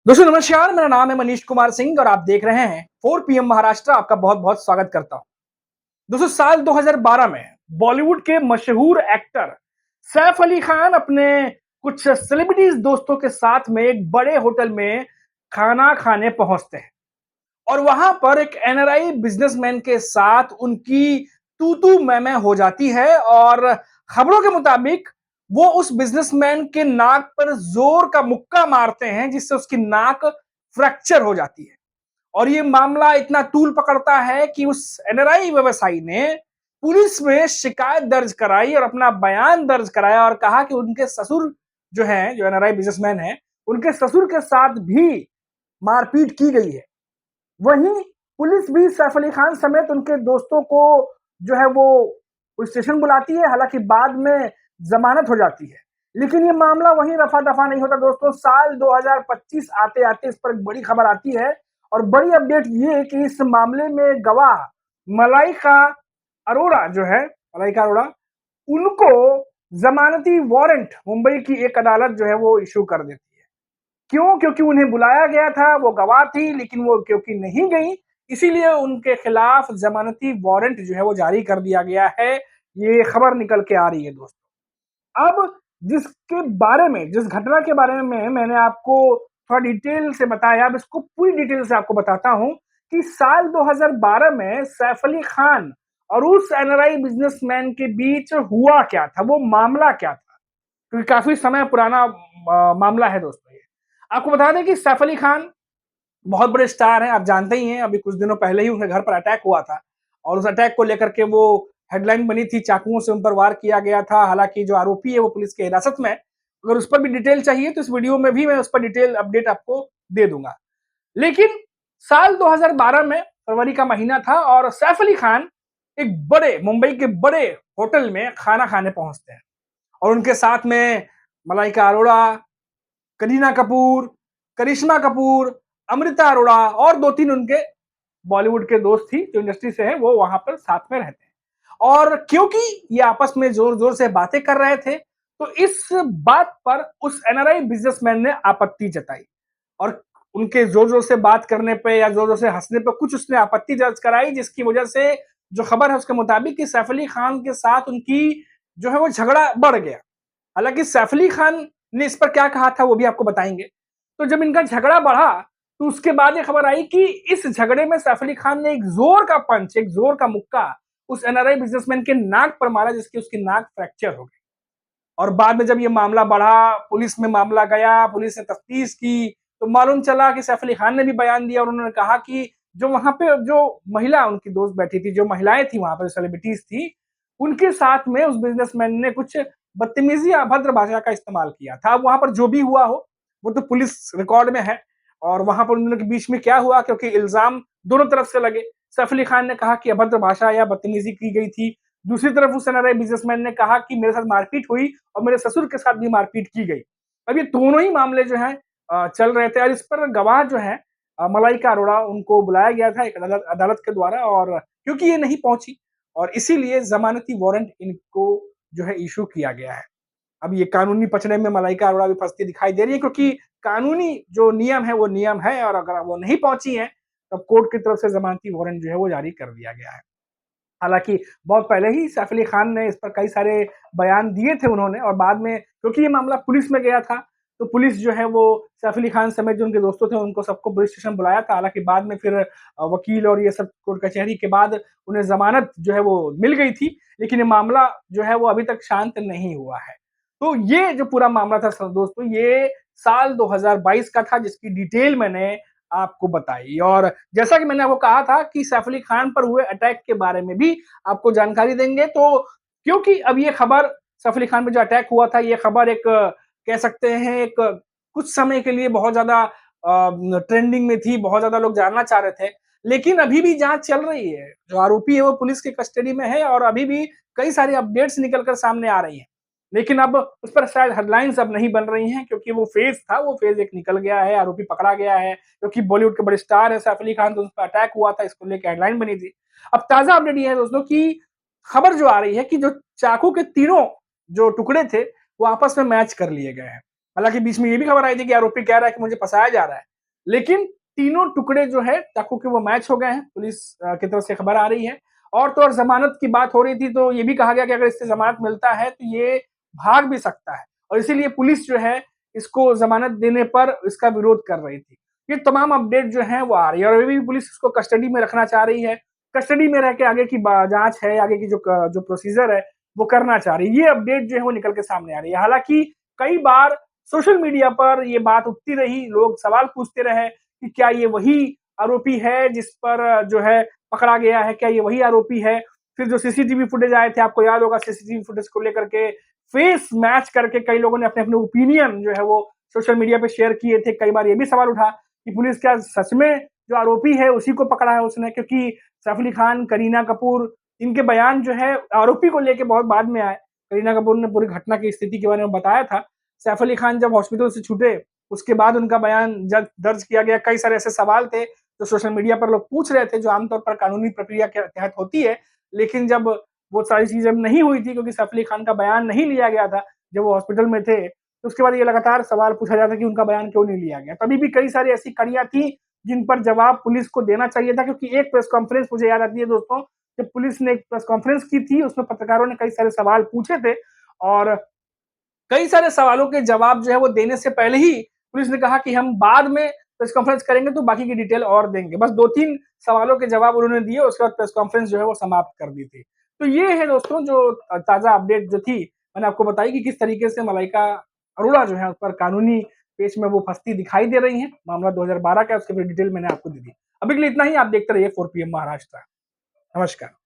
दोस्तों नमस्कार, मेरा नाम है मनीष कुमार सिंह और आप देख रहे हैं 4 PM महाराष्ट्र। आपका बहुत बहुत स्वागत करता हूं। दोस्तों साल 2012 में बॉलीवुड के मशहूर एक्टर सैफ अली खान अपने कुछ सेलिब्रिटीज दोस्तों के साथ में एक बड़े होटल में खाना खाने पहुंचते हैं और वहां पर एक एनआरआई बिजनेसमैन के साथ उनकी तू तू मैं हो जाती है और खबरों के मुताबिक वो उस बिजनेसमैन के नाक पर जोर का मुक्का मारते हैं जिससे उसकी नाक फ्रैक्चर हो जाती है। और ये मामला इतना तूल पकड़ता है कि उस एनआरआई व्यवसायी ने पुलिस में शिकायत दर्ज कराई और अपना बयान दर्ज कराया और कहा कि उनके ससुर जो एनआरआई बिजनेसमैन है, उनके ससुर के साथ भी मारपीट की गई है। वहीं पुलिस भी सैफ अली खान समेत उनके दोस्तों को जो है वो पुलिस स्टेशन बुलाती है। हालांकि बाद में जमानत हो जाती है, लेकिन ये मामला वहीं रफा दफा नहीं होता। दोस्तों साल 2025 आते आते इस पर एक बड़ी खबर आती है और बड़ी अपडेट ये कि इस मामले में गवाह मलाइका अरोड़ा जो है मलाइका अरोड़ा उनको जमानती वारंट मुंबई की एक अदालत जो है वो इशू कर देती है। क्यों? क्योंकि उन्हें बुलाया गया था, वो गवाह थी, लेकिन वो क्योंकि नहीं गई, इसीलिए उनके खिलाफ जमानती वारंट जो है वो जारी कर दिया गया है। ये खबर निकल के आ रही है दोस्तों। अब जिस घटना के बारे में मैंने आपको थोड़ा डिटेल से बताया, अब इसको पूरी डिटेल से आपको बताता हूं कि साल 2012 में सैफ अली खान और उस एनआरआई बिजनेसमैन के बीच हुआ क्या था, वो मामला क्या था, क्योंकि काफी समय पुराना मामला है दोस्तों। ये आपको बता दें कि सैफ अली खान बहुत बड़े स्टार हैं, आप जानते ही हैं। अभी कुछ दिनों पहले ही उनके घर पर अटैक हुआ था और उस अटैक को लेकर के वो हेडलाइन बनी थी, चाकुओं से उन पर वार किया गया था। हालांकि जो आरोपी है वो पुलिस की हिरासत में है। अगर उस पर भी डिटेल चाहिए तो इस वीडियो में भी मैं उस पर डिटेल अपडेट आपको दे दूंगा। लेकिन साल 2012 में फरवरी का महीना था और सैफ अली खान एक बड़े मुंबई के बड़े होटल में खाना खाने पहुंचते हैं और उनके साथ में मलाइका अरोड़ा, करीना कपूर, करिश्मा कपूर, अमृता अरोड़ा और 2-3 उनके बॉलीवुड के दोस्त थी जो इंडस्ट्री से हैं, वो वहां पर साथ में रहते हैं। और क्योंकि ये आपस में जोर-जोर से बातें कर रहे थे, तो इस बात पर उस एनआरआई बिजनेसमैन ने आपत्ति जताई और उनके जोर-जोर से बात करने पे या जोर-जोर से हँसने पे कुछ उसने आपत्ति दर्ज कराई, जिसकी वजह से जो खबर है उसके मुताबिक कि सैफ अली खान के साथ उनकी जो है वो झगड़ा बढ़ गया। हालांकि सैफ अली खान ने इस पर क्या कहा था वो भी आपको बताएंगे। तो जब इनका झगड़ा बढ़ा तो उसके बाद ये खबर आई कि इस झगड़े में सैफ अली खान ने एक जोर का मुक्का उस एनआरआई बिजनेसमैन के नाक पर मारा, जिसकी उसकी नाक फ्रैक्चर हो गई। और बाद में जब ये मामला बढ़ा, पुलिस में मामला गया, पुलिस ने तफ्तीश की, तो मालूम चला कि सैफ अली खान ने भी बयान दिया और उन्होंने कहा कि जो वहां पे जो महिला उनकी दोस्त बैठी थी, जो महिलाएं थी वहां पर, सेलिब्रिटीज थी, उनके साथ में उस बिजनेसमैन ने कुछ बदतमीजी या अभद्र भाषा का इस्तेमाल किया था। अब वहां पर जो भी हुआ हो वो तो पुलिस रिकॉर्ड में है और वहां पर उन दोनों के बीच में क्या हुआ, क्योंकि इल्जाम दोनों तरफ से लगे। सैफ अली खान ने कहा कि अभद्र भाषा या बदतमीजी की गई थी, दूसरी तरफ उस एनआरआई बिजनेसमैन ने कहा कि मेरे साथ मारपीट हुई और मेरे ससुर के साथ भी मारपीट की गई। अब ये दोनों ही मामले जो हैं चल रहे थे और इस पर गवाह जो है मलाइका अरोड़ा, उनको बुलाया गया था एक अदालत के द्वारा और क्योंकि ये नहीं पहुंची और इसीलिए जमानती वारंट इनको जो है इशू किया गया है। अब ये कानूनी पचड़े में मलाइका अरोड़ा भी फंसती दिखाई दे रही है, क्योंकि कानूनी जो नियम है वो नियम है और अगर वो नहीं पहुंची है तब कोर्ट की तरफ से जमानती वारंट जो है वो जारी कर दिया गया है। हालांकि बहुत पहले ही सैफ अली खान ने इस पर कई सारे बयान दिए थे उन्होंने और बाद में क्योंकि ये मामला पुलिस में गया था तो पुलिस जो है वो सैफ अली खान समेत जो उनके दोस्तों थे उनको सबको पुलिस स्टेशन बुलाया था। हालांकि बाद में फिर वकील और ये सब कोर्ट कचहरी के बाद उन्हें जमानत जो है वो मिल गई थी, लेकिन ये मामला जो है वो अभी तक शांत नहीं हुआ है। तो ये जो पूरा मामला था दोस्तों, ये साल 2022 का था, जिसकी डिटेल मैंने आपको बताई। और जैसा कि मैंने आपको कहा था कि सैफ अली खान पर हुए अटैक के बारे में भी आपको जानकारी देंगे, तो क्योंकि अब ये खबर सैफ अली खान पे जो अटैक हुआ था, ये खबर एक कह सकते हैं एक कुछ समय के लिए बहुत ज्यादा ट्रेंडिंग में थी, बहुत ज्यादा लोग जानना चाह रहे थे। लेकिन अभी भी जांच चल रही है, जो आरोपी है वो पुलिस के कस्टडी में है और अभी भी कई सारी अपडेट्स निकल कर सामने आ रही हैं। लेकिन अब उस पर शायद हेडलाइंस अब नहीं बन रही हैं, क्योंकि वो फेज था, वो फेज एक निकल गया है, आरोपी पकड़ा गया है, क्योंकि बॉलीवुड के बड़े स्टार है सैफ अली खान, तो उस पर अटैक हुआ था, इसको लेकर हेडलाइन बनी थी। अब ताजा अपडेट ये है दोस्तों कि खबर जो आ रही है कि जो चाकू के तीनों जो टुकड़े थे वो आपस में मैच कर लिए गए हैं। हालांकि बीच में ये भी खबर आई थी कि आरोपी कह रहा है कि मुझे फंसाया जा रहा है, लेकिन तीनों टुकड़े जो है चाकू के वो मैच हो गए हैं, पुलिस की तरफ से खबर आ रही है। और तो और जमानत की बात हो रही थी तो ये भी कहा गया कि अगर इससे जमानत मिलता है तो ये भाग भी सकता है, और इसीलिए पुलिस जो है इसको जमानत देने पर इसका विरोध कर रही थी। ये तमाम अपडेट जो है वो आ रही है, और अभी भी पुलिस इसको कस्टडी में रखना चाह रही है। कस्टडी में रह के आगे की जांच है, आगे की जो प्रोसीजर है वो करना चाह रही है। ये अपडेट जो है वो निकल के सामने आ रही है। हालांकि कई बार सोशल मीडिया पर ये बात उठती रही, लोग सवाल पूछते रहे कि क्या ये वही आरोपी है जिस पर जो है पकड़ा गया है, क्या ये वही आरोपी है। फिर जो सीसीटीवी फुटेज आए थे, आपको याद होगा, सीसीटीवी फुटेज को लेकर के फेस मैच करके कई लोगों ने अपने अपने ओपिनियन जो है वो सोशल मीडिया पे शेयर किए थे। कई बार ये भी सवाल उठा कि पुलिस क्या सच में जो आरोपी है उसी को पकड़ा है उसने, क्योंकि सैफ अली खान, करीना कपूर, इनके बयान जो है आरोपी को लेके बहुत बाद में आए। करीना कपूर ने पूरी घटना की स्थिति के बारे में बताया था। सैफ अली खान जब हॉस्पिटल से छूटे उसके बाद उनका बयान दर्ज किया गया। कई सारे ऐसे सवाल थे जो सोशल मीडिया पर लोग पूछ रहे थे, जो आमतौर पर कानूनी प्रक्रिया के तहत होती है। लेकिन जब वो सारी चीजें नहीं हुई थी, क्योंकि सैफ अली खान का बयान नहीं लिया गया था जब वो हॉस्पिटल में थे, तो उसके बाद ये लगातार सवाल पूछा जाता कि उनका बयान क्यों नहीं लिया गया। तभी भी कई सारी ऐसी कड़ियां थी जिन पर जवाब पुलिस को देना चाहिए था, क्योंकि एक प्रेस कॉन्फ्रेंस मुझे याद आती है दोस्तों, जब पुलिस ने एक प्रेस कॉन्फ्रेंस की थी, उसमें पत्रकारों ने कई सारे सवाल पूछे थे, और कई सारे सवालों के जवाब जो है वो देने से पहले ही पुलिस ने कहा कि हम बाद में प्रेस कॉन्फ्रेंस करेंगे तो बाकी की डिटेल और देंगे। बस 2-3 सवालों के जवाब उन्होंने दिए, उसके बाद प्रेस कॉन्फ्रेंस जो है वो समाप्त कर दी थी। तो ये है दोस्तों जो ताजा अपडेट जो थी, मैंने आपको बताई कि किस तरीके से मलाइका अरोड़ा जो है उस पर कानूनी पेच में वो फंसती दिखाई दे रही हैं। मामला 2012 का है, उसकी पूरी डिटेल मैंने आपको दे दी। अभी के लिए इतना ही। आप देखते रहिए 4 PM महाराष्ट्र। नमस्कार।